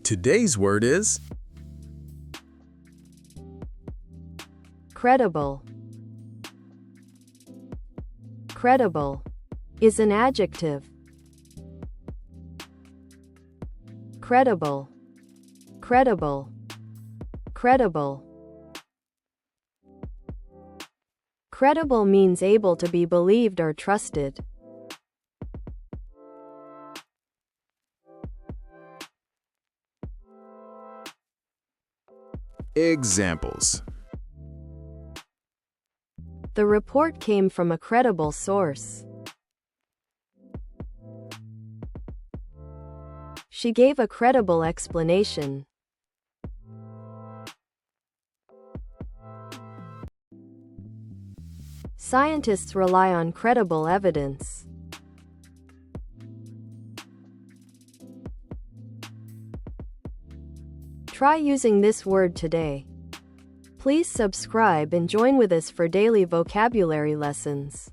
Today's word is credible. Credible is an adjective. Credible, credible, credible. Credible means able to be believed or trusted. examples. The report came from a credible source. She gave a credible explanation. Scientists rely on credible evidence. Try using this word today. Please subscribe and join with us for daily vocabulary lessons.